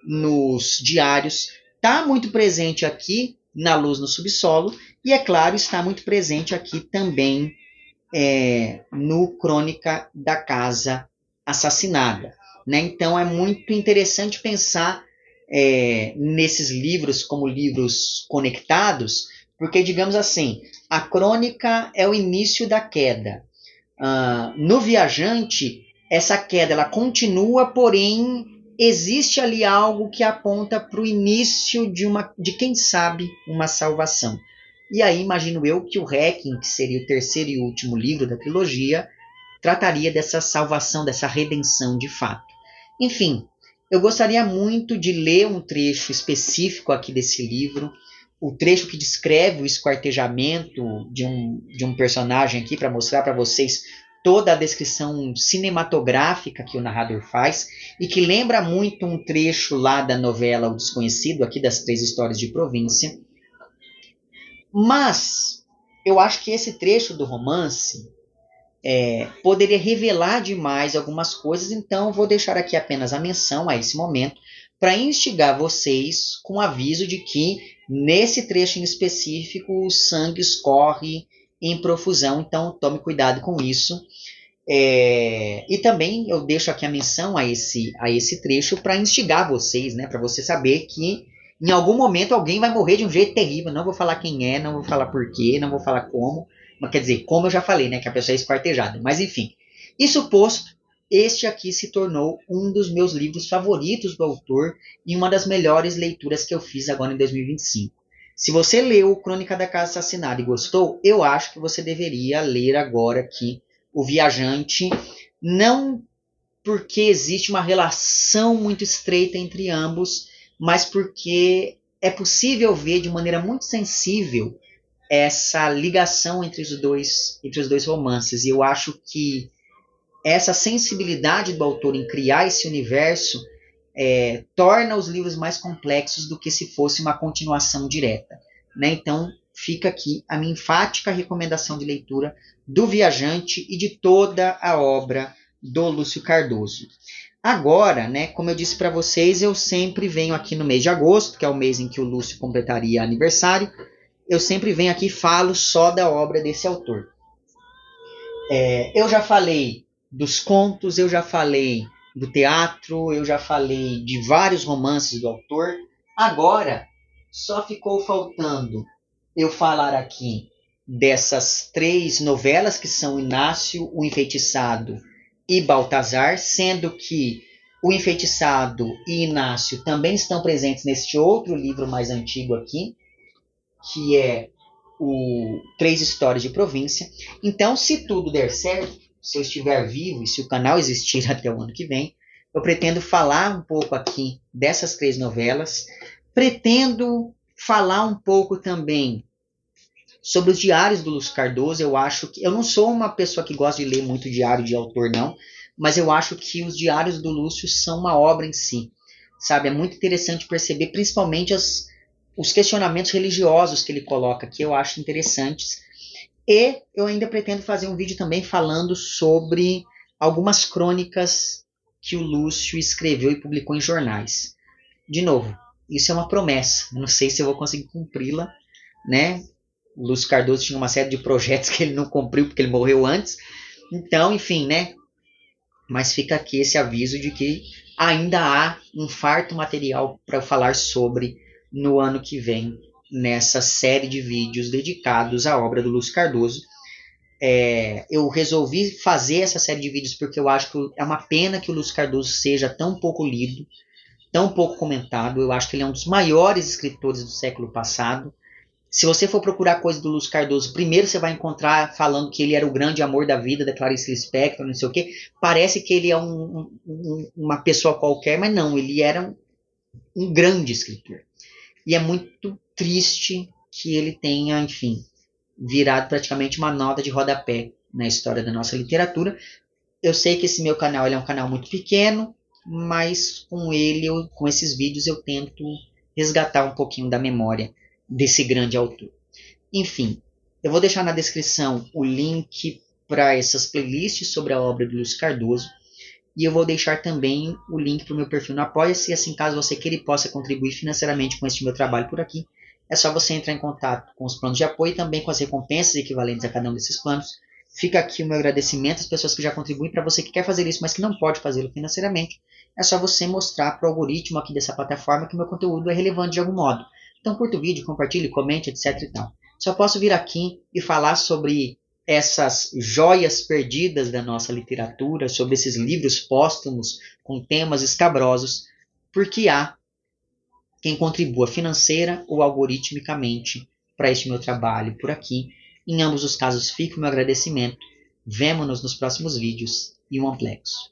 nos diários, está muito presente aqui na Luz no Subsolo, e, é claro, está muito presente aqui também no Crônica da Casa Assassinada. Né? Então é muito interessante pensar nesses livros como livros conectados, porque, digamos assim, a crônica é o início da queda. No Viajante, essa queda ela continua, porém existe ali algo que aponta para o início de quem sabe, uma salvação. E aí imagino eu que o Requiem, que seria o terceiro e último livro da trilogia, trataria dessa salvação, dessa redenção de fato. Enfim, eu gostaria muito de ler um trecho específico aqui desse livro, o trecho que descreve o esquartejamento de um personagem aqui, para mostrar para vocês toda a descrição cinematográfica que o narrador faz, e que lembra muito um trecho lá da novela O Desconhecido, aqui das 3 histórias de província. Mas eu acho que esse trecho do romance poderia revelar demais algumas coisas, então vou deixar aqui apenas a menção a esse momento para instigar vocês com o aviso de que nesse trecho em específico o sangue escorre em profusão, então tome cuidado com isso. E também eu deixo aqui a menção a esse trecho para instigar vocês, né, para você saber que em algum momento alguém vai morrer de um jeito terrível. Não vou falar quem é, não vou falar porquê, não vou falar como. Mas, quer dizer, como eu já falei, né, que a pessoa é esquartejada. Mas enfim, isso posto, este aqui se tornou um dos meus livros favoritos do autor e uma das melhores leituras que eu fiz agora em 2025. Se você leu Crônica da Casa Assassinada e gostou, eu acho que você deveria ler agora aqui O Viajante, não porque existe uma relação muito estreita entre ambos, mas porque é possível ver de maneira muito sensível essa ligação entre os dois romances. E eu acho que essa sensibilidade do autor em criar esse universo torna os livros mais complexos do que se fosse uma continuação direta. Né? Então, fica aqui a minha enfática recomendação de leitura do Viajante e de toda a obra do Lúcio Cardoso. Agora, né, como eu disse para vocês, eu sempre venho aqui no mês de agosto, que é o mês em que o Lúcio completaria aniversário, eu sempre venho aqui e falo só da obra desse autor. Eu já falei dos contos, eu já falei do teatro, eu já falei de vários romances do autor. Agora, só ficou faltando eu falar aqui dessas 3 novelas que são Inácio, o Enfeitiçado e Baltazar, sendo que o Enfeitiçado e Inácio também estão presentes neste outro livro mais antigo aqui, que é o 3 Histórias de Província. Então, se tudo der certo, se eu estiver vivo e se o canal existir até o ano que vem, eu pretendo falar um pouco aqui dessas 3 novelas. Pretendo falar um pouco também sobre os diários do Lúcio Cardoso. Eu acho que eu não sou uma pessoa que gosta de ler muito diário de autor, não, mas eu acho que os diários do Lúcio são uma obra em si. Sabe, é muito interessante perceber principalmente os questionamentos religiosos que ele coloca, que eu acho interessantes. E eu ainda pretendo fazer um vídeo também falando sobre algumas crônicas que o Lúcio escreveu e publicou em jornais. De novo, isso é uma promessa. Eu não sei se eu vou conseguir cumpri-la, né? O Lúcio Cardoso tinha uma série de projetos que ele não cumpriu porque ele morreu antes. Então, enfim, né? Mas fica aqui esse aviso de que ainda há um farto material para eu falar sobre no ano que vem, nessa série de vídeos dedicados à obra do Lúcio Cardoso. Eu resolvi fazer essa série de vídeos porque eu acho que é uma pena que o Lúcio Cardoso seja tão pouco lido, tão pouco comentado. Eu acho que ele é um dos maiores escritores do século passado. Se você for procurar coisa do Lúcio Cardoso, primeiro você vai encontrar falando que ele era o grande amor da vida da Clarice Lispector, não sei o quê. Parece que ele é uma pessoa qualquer, mas não, ele era um grande escritor. E é muito triste que ele tenha, enfim, virado praticamente uma nota de rodapé na história da nossa literatura. Eu sei que esse meu canal é um canal muito pequeno, mas com esses vídeos eu tento resgatar um pouquinho da memória desse grande autor. Enfim, eu vou deixar na descrição o link para essas playlists sobre a obra do Lúcio Cardoso. E eu vou deixar também o link para o meu perfil no Apoia-se, assim caso você queira e possa contribuir financeiramente com este meu trabalho por aqui, é só você entrar em contato com os planos de apoio e também com as recompensas equivalentes a cada um desses planos. Fica aqui o meu agradecimento às pessoas que já contribuem. Para você que quer fazer isso, mas que não pode fazê-lo financeiramente, é só você mostrar para o algoritmo aqui dessa plataforma que o meu conteúdo é relevante de algum modo. Então curta o vídeo, compartilhe, comente, etc. e tal. Só posso vir aqui e falar sobre essas joias perdidas da nossa literatura, sobre esses livros póstumos com temas escabrosos, porque há quem contribua financeira ou algoritmicamente para este meu trabalho por aqui. Em ambos os casos, fica o meu agradecimento. Vemo-nos nos próximos vídeos e um amplexo.